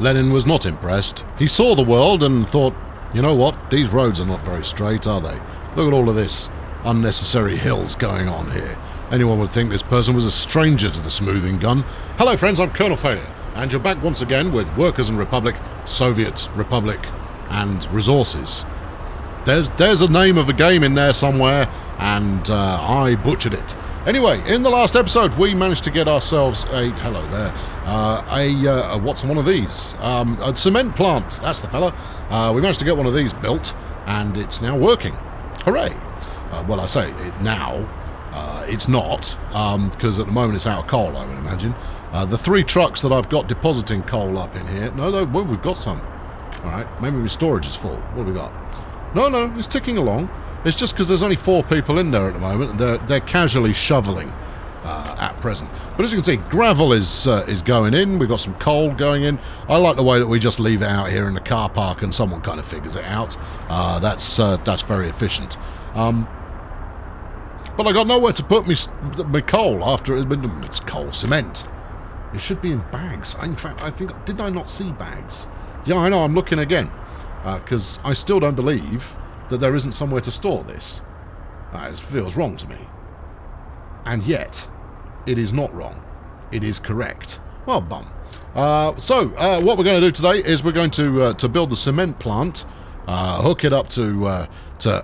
Lenin was not impressed. He saw the world and thought, you know what, these roads are not very straight, are they? Look at all of this unnecessary hills going on here. Anyone would think this person was a stranger to the smoothing gun. Hello friends, I'm Colonel Failure, and you're back once again with Workers and Republic, Soviet Republic, and Resources. There's a name of a game in there somewhere, and I butchered it. Anyway, in the last episode, we managed to get ourselves a... Hello there. What's one of these? A cement plant. That's the fella. We managed to get one of these built, and it's now working. Hooray. Well, I say it now. It's not, because at the moment it's out of coal, I would imagine. The 3 trucks that I've got depositing coal up in here... No, well, we've got some. Alright, maybe my storage is full. What have we got? No, it's ticking along. It's just because there's only 4 people in there at the moment, and they're casually shoveling at present. But as you can see, gravel is going in. We've got some coal going in. I like the way that we just leave it out here in the car park and someone kind of figures it out. That's very efficient. But I got nowhere to put my coal after it's coal cement. It should be in bags. In fact, I think, did I not see bags? Yeah, I know, I'm looking again. Because I still don't believe that there isn't somewhere to store this. It feels wrong to me. And yet, it is not wrong. It is correct. Well, bum. So, what we're going to do today is we're going to build the cement plant, hook it up to...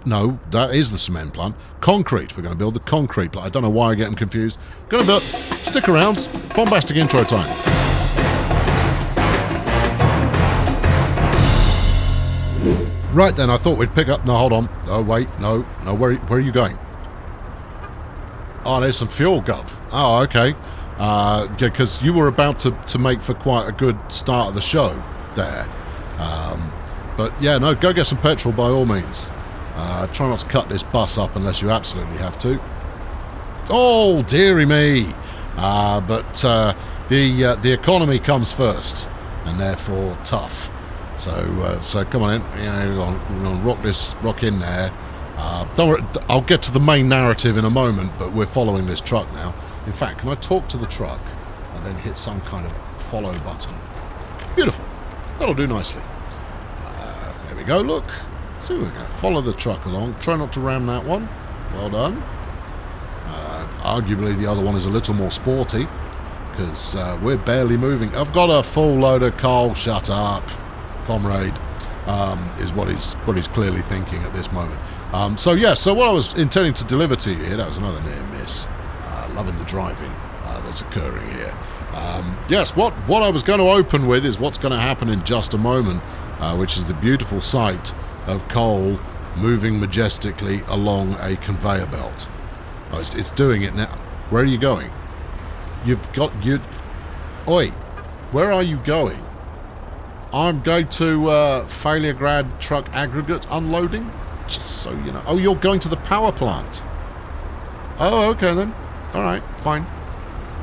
No, that is the cement plant. Concrete. We're going to build the concrete plant. I don't know why I get them confused. Going to build... Stick around. Bombastic intro time. Right then, I thought we'd pick up... No, hold on. Oh, wait. No. Where are you going? Oh, there's some fuel, Gov. Oh, okay. Because you were about to make for quite a good start of the show there. But yeah, no, go get some petrol by all means. Try not to cut this bus up unless you absolutely have to. Oh, dearie me. But the economy comes first, and therefore tough. So come on in. We're going to rock in there. Don't worry, I'll get to the main narrative in a moment, but we're following this truck now. In fact, can I talk to the truck and then hit some kind of follow button? Beautiful. That'll do nicely. There we go, look. So we're going to follow the truck along. Try not to ram that one. Well done. Arguably the other one is a little more sporty, because we're barely moving. I've got a full load of coal. Shut up, comrade, is what he's clearly thinking at this moment. So what I was intending to deliver to you here, that was another near miss. Loving the driving that's occurring here. Yes, what I was going to open with is what's going to happen in just a moment, which is the beautiful sight of coal moving majestically along a conveyor belt. Oh, it's doing it now. Where are you going? Oi, where are you going? I'm going to Failure truck aggregate unloading, just so you know. Oh, you're going to the power plant. Oh, okay then. All right, fine.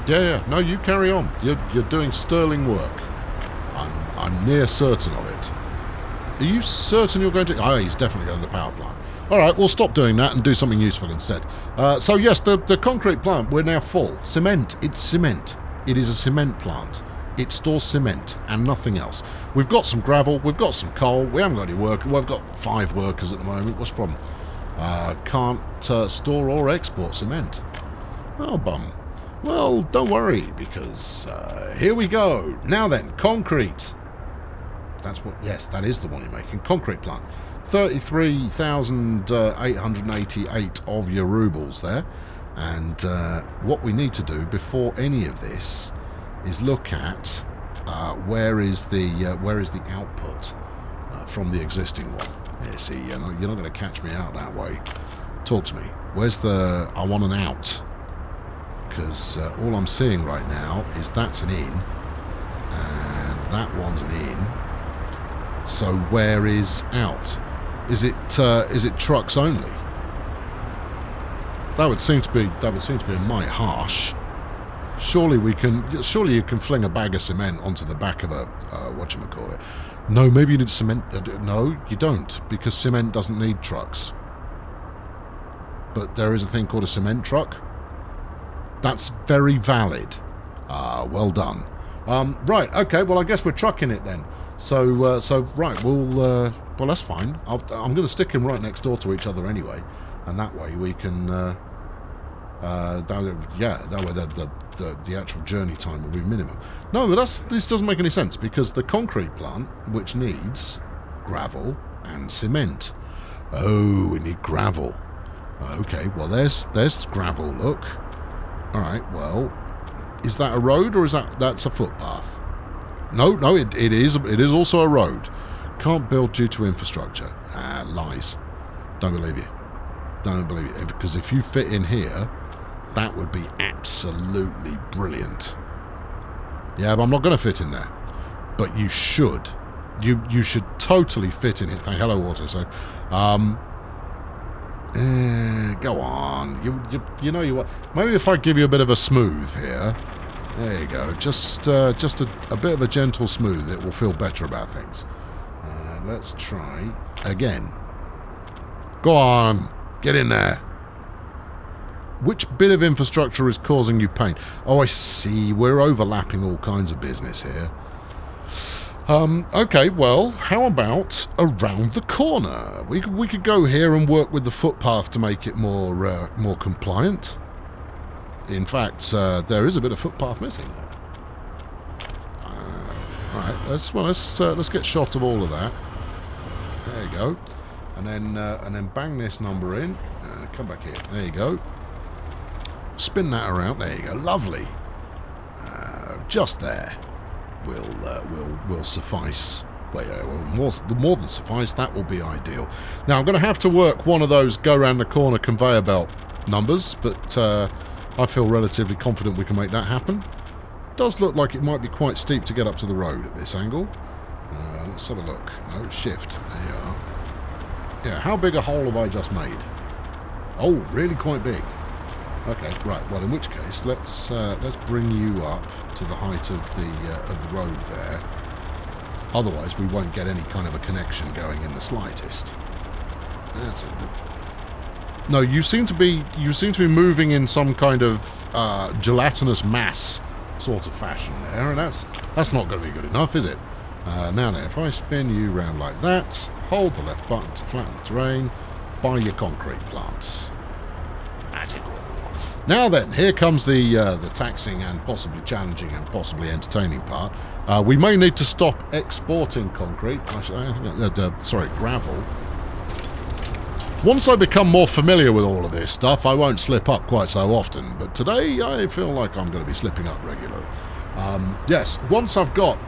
Yeah. No, you carry on. You're doing sterling work. I'm near certain of it. Are you certain you're going to... Oh, he's definitely going to the power plant. All right, we'll stop doing that and do something useful instead. So yes, the concrete plant, we're now full. Cement. It's cement. It is a cement plant. It stores cement and nothing else. We've got some gravel. We've got some coal. We haven't got any work. We've got 5 workers at the moment. What's the problem? Can't store or export cement. Oh, bum. Well, don't worry, because here we go. Now then, concrete. That's what... Yes, that is the one you're making. Concrete plant. 33,888 of your rubles there. And what we need to do before any of this is look at where is the output from the existing one. Yeah, see, you're not going to catch me out that way. Talk to me. Where's the... I want an out. Because all I'm seeing right now is that's an in, and that one's an in. So where is out? Is it trucks only? That would seem to be a mite harsh. Surely you can fling a bag of cement onto the back of a whatchamacallit. No, maybe you need cement. No, you don't, because cement doesn't need trucks. But there is a thing called a cement truck. That's very valid. Well done. Right, okay, well, I guess we're trucking it then. So, right, well, that's fine. I'm going to stick them right next door to each other anyway, and that way we can, that way the actual journey time will be minimum. No, but this doesn't make any sense, because the concrete plant, which needs gravel and cement. Oh, we need gravel. Okay, well, there's gravel, look. All right, well, is that a road, or is that's a footpath? No, it is also a road. Can't build due to infrastructure. Ah, lies. Don't believe you. Don't believe it. Because if you fit in here, that would be absolutely brilliant. Yeah, but I'm not going to fit in there. But you should. You should totally fit in here. Thank hello, Autosave. Go on. You know you what? Maybe if I give you a bit of a smooth here. There you go. Just a bit of a gentle smooth. It will feel better about things. Let's try again. Go on. Get in there. Which bit of infrastructure is causing you pain? Oh, I see. We're overlapping all kinds of business here. Okay, well, how about around the corner? We could go here and work with the footpath to make it more compliant. In fact, there is a bit of footpath missing there. Right, let's get shot of all of that. There you go, and then bang this number in. Come back here. There you go. Spin that around. There you go. Lovely. Just there. Will suffice. Well, more than suffice. That will be ideal. Now I'm going to have to work one of those go around the corner conveyor belt numbers, but I feel relatively confident we can make that happen. Does look like it might be quite steep to get up to the road at this angle. Let's have a look. No, shift. There you are. Yeah, how big a hole have I just made? Oh, really quite big. Okay, right. Well, in which case, let's bring you up to the height of the road there. Otherwise, we won't get any kind of a connection going in the slightest. That's it. No, you seem to be moving in some kind of gelatinous mass sort of fashion there, and that's not going to be good enough, is it? Now, if I spin you round like that, hold the left button to flatten the terrain, buy your concrete plant. Magical. Now then, here comes the taxing and possibly challenging and possibly entertaining part. We may need to stop exporting concrete. Sorry, gravel. Once I become more familiar with all of this stuff, I won't slip up quite so often. But today, I feel like I'm going to be slipping up regularly. Yes, once I've got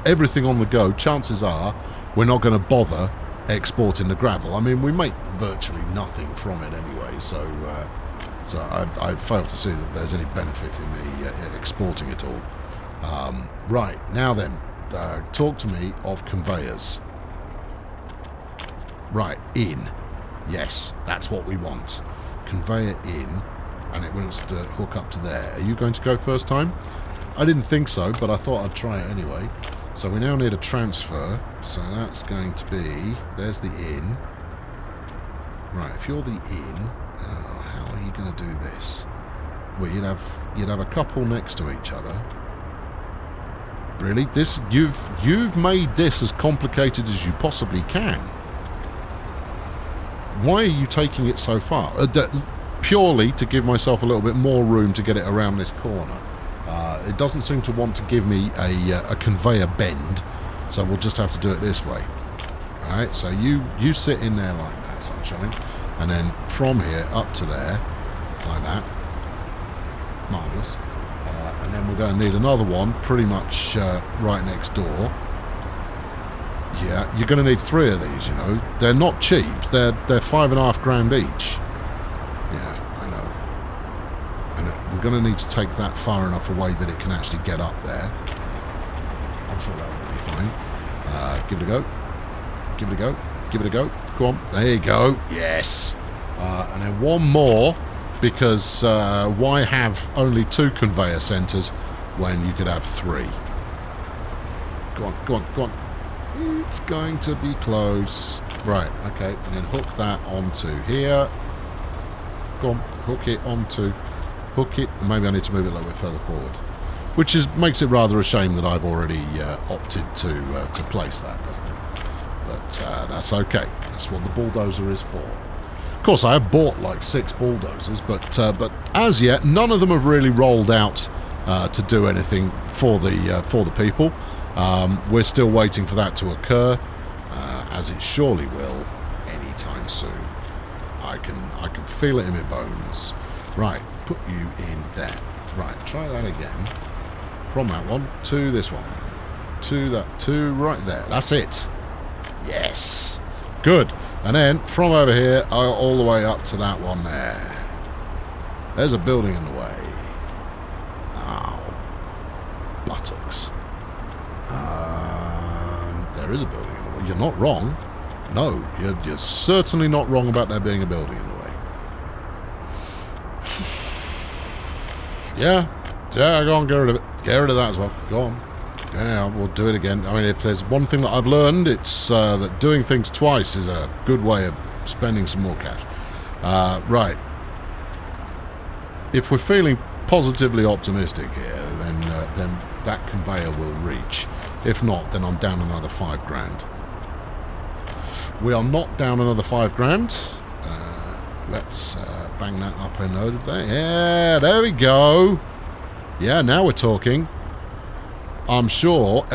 everything on the go, chances are we're not going to bother exporting the gravel. I mean, we make virtually nothing from it anyway, so I fail to see that there's any benefit in me exporting it all. Right, now then, talk to me of conveyors. Right, in. Yes, that's what we want. Conveyor in, and it wants to hook up to there. Are you going to go first time? I didn't think so, but I thought I'd try it anyway. So we now need a transfer, so that's going to be... There's the in. Right, if you're the in... Oh, how are you going to do this? Well, you'd have a couple next to each other. Really? This you've made this as complicated as you possibly can. Why are you taking it so far? Purely to give myself a little bit more room to get it around this corner. It doesn't seem to want to give me a conveyor bend, so we'll just have to do it this way. Alright, so you sit in there like that, sunshine, and then from here up to there, like that. Marvellous. And then we're going to need another one pretty much right next door. Yeah, you're going to need 3 of these, you know. They're not cheap. They're $5.5 grand each. Yeah, I know. And we're going to need to take that far enough away that it can actually get up there. I'm sure that will be fine. Give it a go. Give it a go. Give it a go. Go on. There you go. Yes. And then one more, because why have only 2 conveyor centres when you could have 3? Go on, go on, go on. It's going to be close. Right, okay, and then hook that onto here. Go on, hook it onto... Hook it. Maybe I need to move it a little bit further forward. which makes it rather a shame that I've already opted to place that, doesn't it? But that's okay. That's what the bulldozer is for. Of course, I have bought like 6 bulldozers, but as yet, none of them have really rolled out to do anything for the people. We're still waiting for that to occur, as it surely will anytime soon. I can feel it in my bones. Right, put you in there. Right, try that again. From that one to this one, to right there. That's it. Yes, good. And then from over here all the way up to that one there. There's a building in the way. Ow, buttocks. There is a building in the way. You're not wrong. No, you're certainly not wrong about there being a building in the way. Yeah, go on, get rid of it. Get rid of that as well. Go on. Yeah, we'll do it again. I mean, if there's one thing that I've learned, it's that doing things twice is a good way of spending some more cash. Right. If we're feeling positively optimistic here, then that conveyor will reach. If not, then I'm down another 5 grand. We are not down another 5 grand. Let's bang that up a node there. Yeah, there we go. Yeah, now we're talking. I'm sure.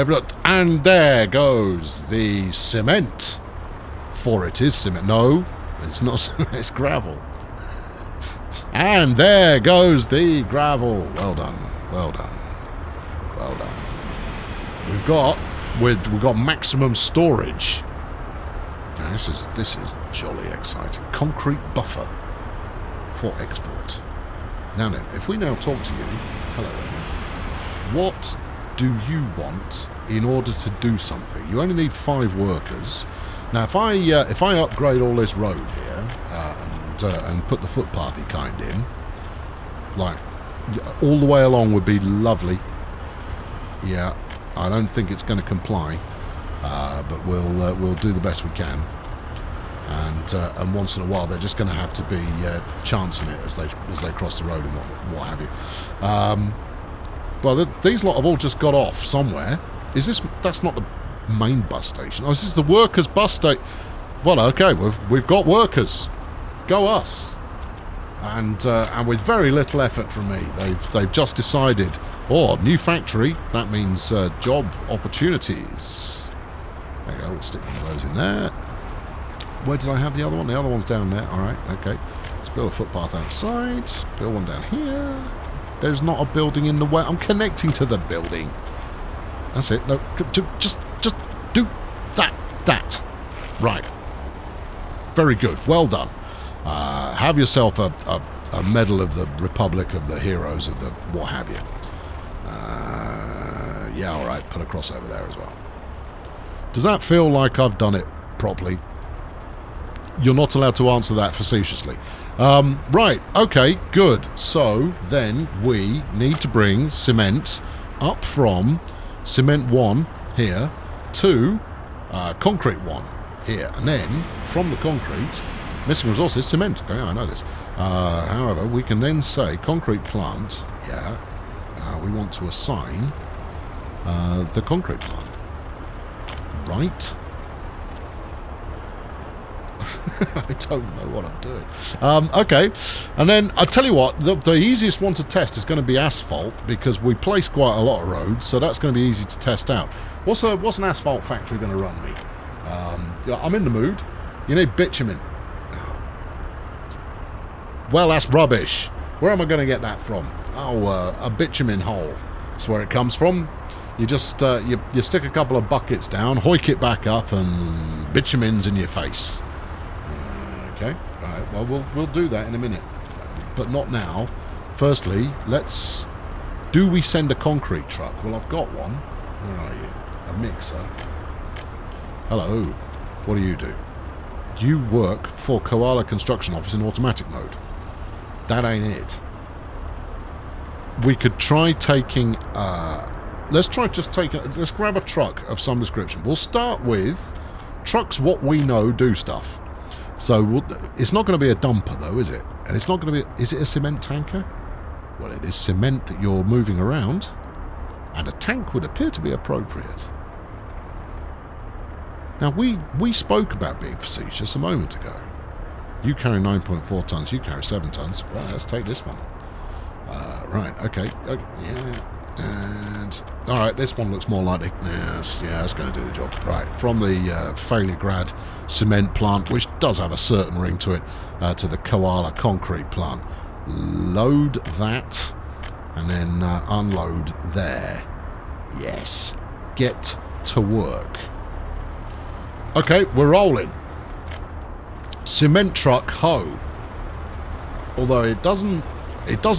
And there goes the cement. For it is cement. No, it's not cement, it's gravel. And there goes the gravel. Well done. Well done. Well done. We've got maximum storage. Now, this is jolly exciting. Concrete buffer for export. Now then, if we now talk to you, hello there. What do you want in order to do something? You only need 5 workers. Now, if I upgrade all this road here and put the footpathy kind in, like all the way along would be lovely. Yeah, I don't think it's going to comply, but we'll do the best we can. And once in a while, they're just going to have to be chancing it as they cross the road and what have you. Well, these lot have all just got off somewhere. That's not the main bus station. Oh, this is the workers' bus station. Well, okay, we've got workers. Go us. And with very little effort from me, they've just decided. Oh, new factory. That means job opportunities. There you go. We'll stick one of those in there. Where did I have the other one? The other one's down there. All right. Okay. Let's build a footpath outside. Build one down here. There's not a building in the way. I'm connecting to the building. That's it. No, just do that. Right. Very good. Well done. Have yourself a medal of the Republic of the Heroes of the what have you. Yeah, all right. Put a cross over there as well. Does that feel like I've done it properly? You're not allowed to answer that facetiously. Right, okay, good. So then we need to bring cement up from cement 1 here to concrete 1 here. And then from the concrete, missing resources, cement. Okay, I know this. However, we can then say concrete plant, yeah, we want to assign the concrete plant. Right? I don't know what I'm doing. Okay, and then I tell you what, the easiest one to test is going to be asphalt, because we place quite a lot of roads, so that's going to be easy to test out. What's an asphalt factory going to run me? I'm in the mood. You need bitumen. Well, that's rubbish. Where am I going to get that from? Oh, a bitumen hole. That's where it comes from. You just you stick a couple of buckets down, hoik it back up, and bitumen's in your face. Okay, all right. Well, we'll do that in a minute, but not now. Firstly, do we send a concrete truck? Well, I've got one. Where are you? A mixer. Hello. What do? You work for Koala Construction Office in automatic mode. That ain't it. We could try taking. Let's grab a truck of some description. We'll start with trucks. What we know do stuff. So it's not going to be a dumper, though, is it? And it's not going to be... Is it a cement tanker? Well, it is cement that you're moving around. and a tank would appear to be appropriate. Now, we spoke about being facetious a moment ago. You carry 9.4 tons, you carry 7 tons. Well, let's take this one. Right, okay, yeah. And, alright, this one looks more likely. Yes, yeah, that's going to do the job. Right, from the Failograd cement plant, which does have a certain ring to it, to the Koala concrete plant. Load that, and then unload there. Yes, get to work. Okay, we're rolling. Cement truck hoe. Although it doesn't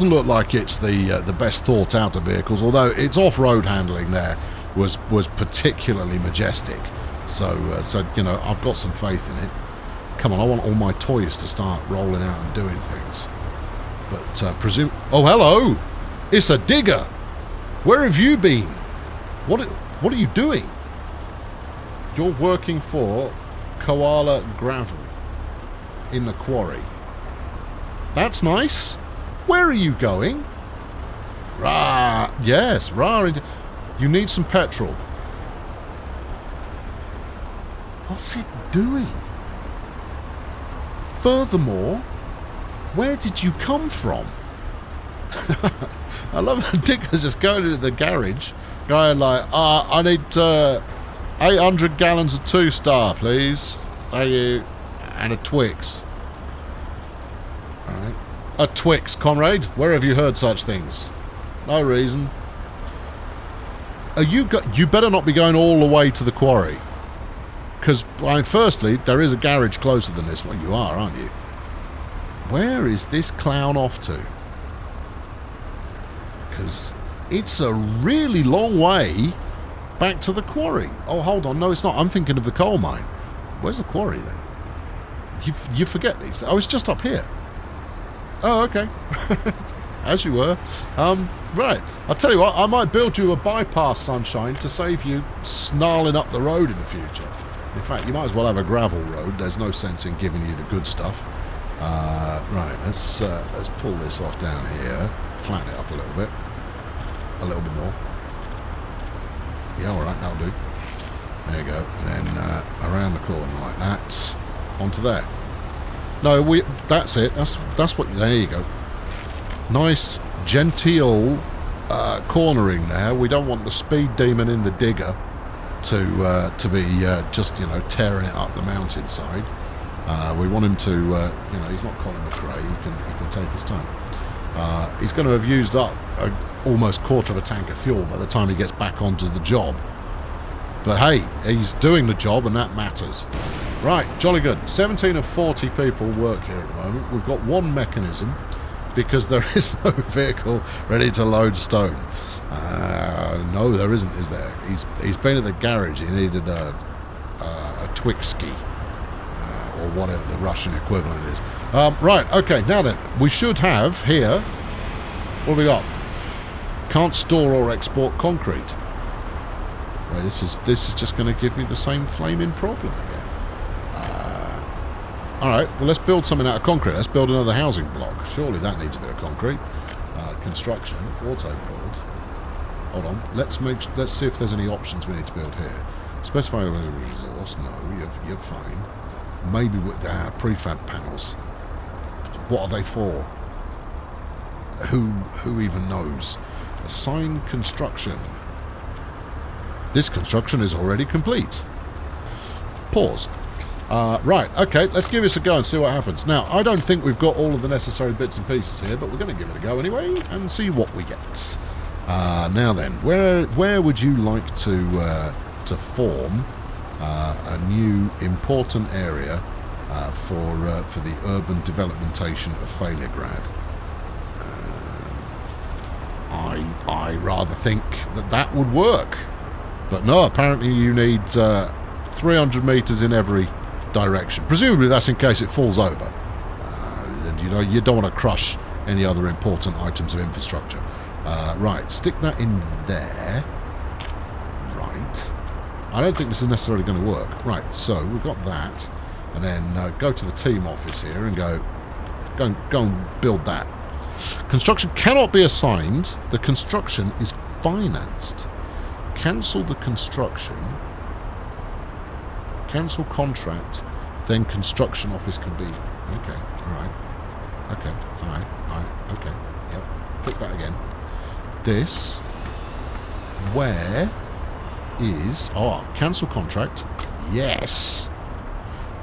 look like it's the best thought out of vehicles. Although its off-road handling there was particularly majestic. So you know, I've got some faith in it. Come on, I want all my toys to start rolling out and doing things. But presume. Oh, hello! It's a digger. Where have you been? What are you doing? You're working for Koala Gravel in the quarry. That's nice. Where are you going? Rah! Yes, rah. You need some petrol. What's it doing? Furthermore, where did you come from? I love the diggers just going into the garage, going like, I need 800 gallons of 2-star, please. Thank you. And a Twix. Alright. A Twix, comrade. Where have you heard such things? No reason. You better not be going all the way to the quarry. Because, well, firstly, there is a garage closer than this one. You are, aren't you? Where is this clown off to? Because it's a really long way back to the quarry. Oh, hold on. No, it's not. I'm thinking of the coal mine. Where's the quarry, then? You forget these. Oh, it's just up here. Oh, okay. As you were. Right. I'll tell you what. I might build you a bypass, Sunshine, to save you snarling up the road in the future. In fact, you might as well have a gravel road. There's no sense in giving you the good stuff. Right. Let's pull this off down here. Flatten it up a little bit. A little bit more. Yeah, all right. That'll do. There you go. And then around the corner like that. Onto there. No, that's it. That's what. There you go. Nice, genteel cornering there. We don't want the speed demon in the digger to be just, you know, tearing it up the mountainside. We want him to, you know, he's not Colin McRae. He can take his time. He's going to have used up almost quarter of a tank of fuel by the time he gets back onto the job. But hey, he's doing the job, and that matters. Right, jolly good. 17 of 40 people work here at the moment. We've got one mechanism because there is no vehicle ready to load stone. No, there isn't, is there? He's been at the garage. He needed a Twixky, or whatever the Russian equivalent is. Right, okay, now then, we should have here, what have we got? Can't store or export concrete. Well, this is just going to give me the same flaming problem again. Alright, well, let's build something out of concrete. Let's build another housing block. Surely that needs a bit of concrete. Construction, auto build. Hold on, let's see if there's any options we need to build here. Specify a resource. No, you're fine. Maybe with prefab panels. What are they for? Who even knows? Assign construction. This construction is already complete. Pause. Right, okay, let's give this a go and see what happens. Now, I don't think we've got all of the necessary bits and pieces here, but we're going to give it a go anyway and see what we get. Now then, where would you like to form a new important area for the urban developmentation of Failograd? I rather think that would work. But no, apparently you need 300 metres in every direction. Presumably that's in case it falls over. And you don't want to crush any other important items of infrastructure. Right, stick that in there. Right. I don't think this is necessarily going to work. Right, so we've got that. And then go to the team office here and go and build that. Construction cannot be assigned. The construction is financed. Cancel the construction. Cancel contract. Then construction office can be... Okay, alright. Okay, alright, okay. Yep. Click that again. This. Where is... Oh, cancel contract. Yes.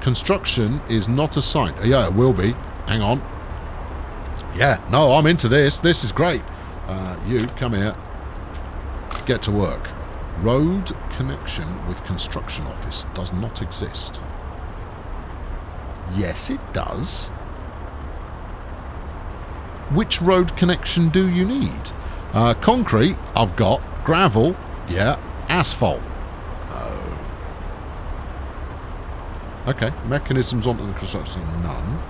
Construction is not assigned. Yeah, it will be. Hang on. Yeah, no, I'm into this. This is great. You, come here. Get to work. Road connection with construction office does not exist. Yes, it does. Which road connection do you need? Concrete, I've got. Gravel, yeah. Asphalt. Oh. Okay, mechanisms onto the construction, none.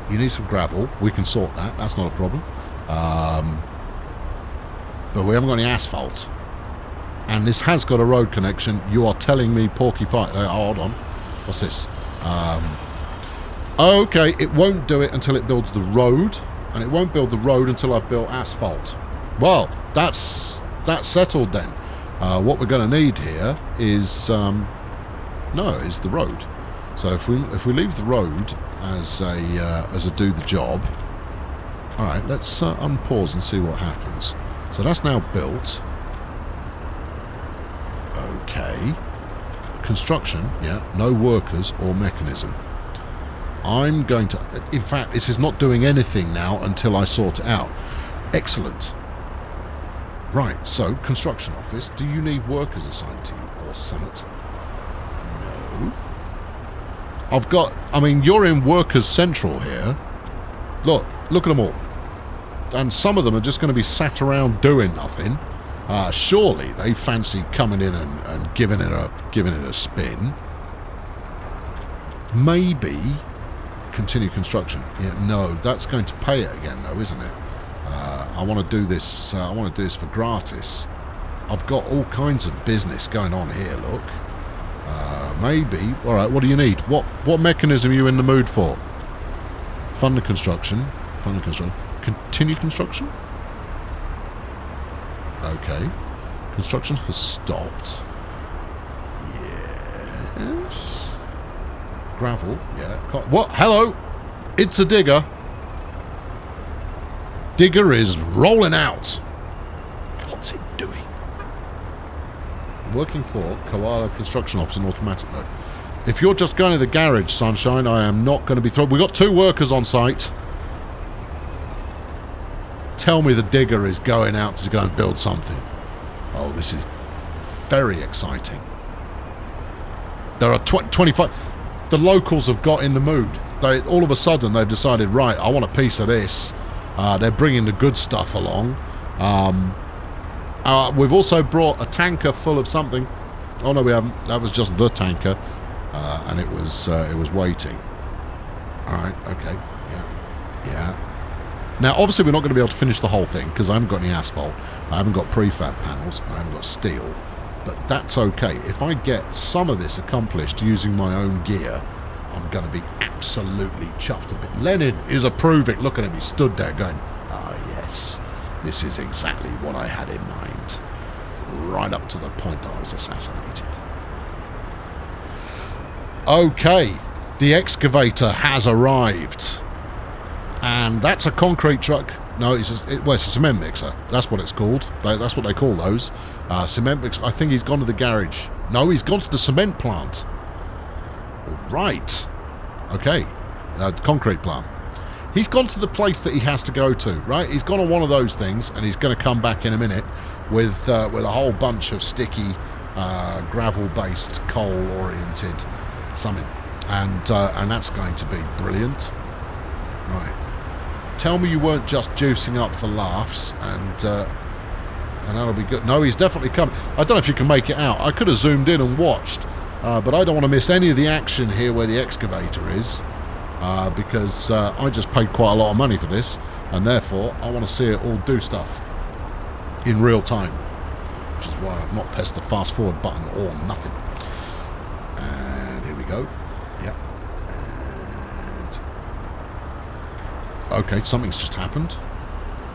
You need some gravel. We can sort that. That's not a problem. But we haven't got any asphalt. And this has got a road connection. You are telling me Porcupine... hold on. What's this? Okay, it won't do it until it builds the road. And it won't build the road until I've built asphalt. Well, that's settled then. What we're going to need here is... is the road. So if we leave the road as a do the job... Alright, let's unpause and see what happens. So that's now built. Okay. Construction, yeah. No workers or mechanism. I'm going to... In fact, this is not doing anything now until I sort it out. Excellent. Right, so, construction office. Do you need workers assigned to you or summit? No. I've got... I mean, you're in Workers Central here. Look at them all. And some of them are just going to be sat around doing nothing. Surely they fancy coming in and giving it a spin. Maybe continue construction. Yeah, no, that's going to pay it again, though, isn't it? I want to do this. I want to do this for gratis. I've got all kinds of business going on here. Look. Maybe. All right. What do you need? What mechanism are you in the mood for? Fund the construction. Fund the construction. Continue construction. Okay. Construction has stopped. Yes. Gravel. Yeah. What? Hello. It's a digger. Digger is rolling out. What's it doing? Working for Koala Construction Office in automatic mode. If you're just going to the garage, Sunshine, I am not going to be thrown. We've got 2 workers on site. Tell me the digger is going out to go and build something. Oh, this is very exciting. There are 25... The locals have got in the mood. All of a sudden, they've decided, right, I want a piece of this. They're bringing the good stuff along. We've also brought a tanker full of something. Oh, no, we haven't. That was just the tanker. And it was waiting. All right, okay. Yeah. Now, obviously, we're not going to be able to finish the whole thing because I haven't got any asphalt. I haven't got prefab panels. I haven't got steel. But that's okay. If I get some of this accomplished using my own gear, I'm going to be absolutely chuffed a bit. Lenin is approving. Look at him. He stood there going, yes, this is exactly what I had in mind. Right up to the point that I was assassinated. Okay. The excavator has arrived. And that's a concrete truck. No, it's a cement mixer. That's what it's called. That's what they call those. Cement mixer. I think he's gone to the garage. No, he's gone to the cement plant. Right. Okay. Concrete plant. He's gone to the place that he has to go to, right? He's gone on one of those things, and he's going to come back in a minute with a whole bunch of sticky, gravel-based, coal-oriented something. And that's going to be brilliant. Right. Tell me you weren't just juicing up for laughs, and that'll be good. No, he's definitely coming. I don't know if you can make it out. I could have zoomed in and watched, but I don't want to miss any of the action here where the excavator is, because I just paid quite a lot of money for this, and therefore I want to see it all do stuff in real time, which is why I've not pressed the fast forward button or nothing. And here we go. Yep. Okay, something's just happened.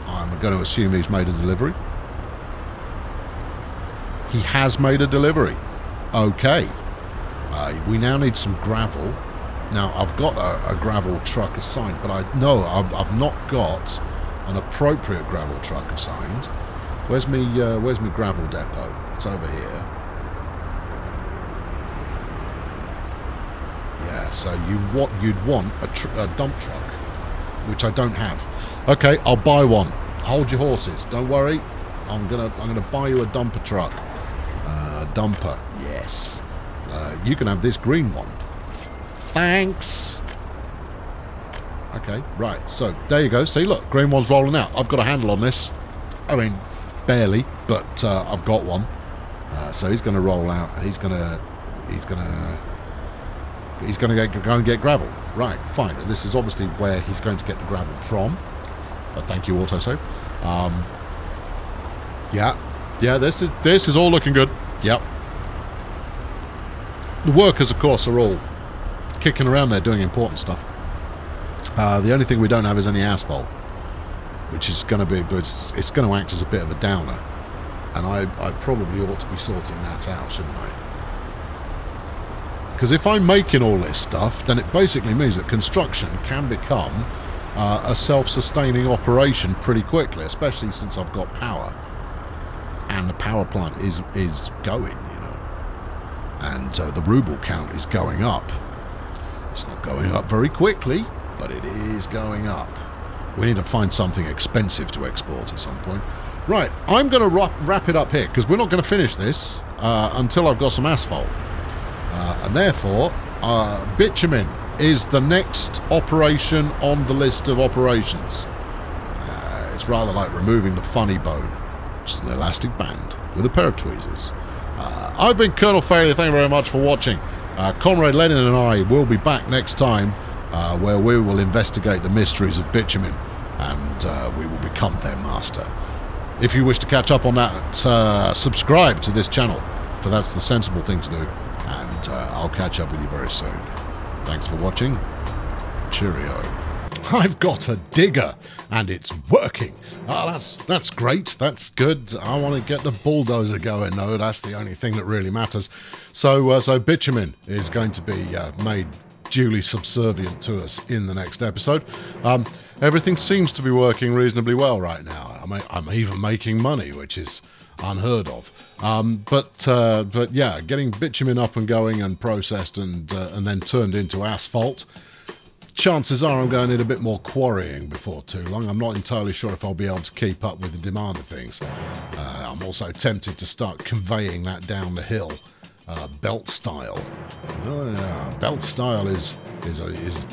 I'm going to assume he's made a delivery. He has made a delivery. Okay. We now need some gravel. Now, I've got a gravel truck assigned, but I've not got an appropriate gravel truck assigned. Where's me gravel depot? It's over here. Yeah, so you'd want a dump truck, which I don't have. Okay, I'll buy one. Hold your horses. Don't worry. I'm gonna buy you a dumper truck. Dumper. Yes. You can have this green one. Thanks. Okay, right. So there you go. See, look, green one's rolling out. I've got a handle on this. I mean, barely, but I've got one. So he's going to roll out. He's going to go and get gravel. Right, fine. And this is obviously where he's going to get the gravel from. Thank you, autosave. Yeah. This is all looking good. Yep. The workers, of course, are all kicking around there doing important stuff. The only thing we don't have is any asphalt, which is going to be, it's going to act as a bit of a downer, and I probably ought to be sorting that out, shouldn't I? Because if I'm making all this stuff, then it basically means that construction can become a self-sustaining operation pretty quickly, especially since I've got power, and the power plant is going, you know, and the ruble count is going up. It's not going up very quickly, but it is going up. We need to find something expensive to export at some point. Right, I'm going to wrap it up here, because we're not going to finish this until I've got some asphalt. And therefore, bitumen is the next operation on the list of operations. It's rather like removing the funny bone, which is an elastic band with a pair of tweezers. I've been Colonel Failure. Thank you very much for watching. Comrade Lenin and I will be back next time, where we will investigate the mysteries of bitumen, and we will become their master. If you wish to catch up on that, subscribe to this channel, for that's the sensible thing to do, and I'll catch up with you very soon. Thanks for watching. Cheerio. I've got a digger, and it's working. Oh, that's great. That's good. I want to get the bulldozer going, though. That's the only thing that really matters. So bitumen is going to be made duly subservient to us in the next episode. Everything seems to be working reasonably well right now. I'm even making money, which is unheard of. But yeah, getting bitumen up and going and processed and then turned into asphalt. Chances are I'm going to need a bit more quarrying before too long. I'm not entirely sure if I'll be able to keep up with the demand of things. I'm also tempted to start conveying that down the hill, belt style. Oh, yeah. Belt style is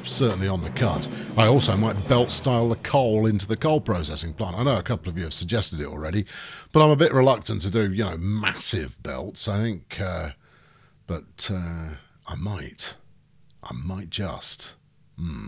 certainly on the cut. I also might belt style the coal into the coal processing plant. I know a couple of you have suggested it already, but I'm a bit reluctant to do, you know, massive belts. I think, but I might just.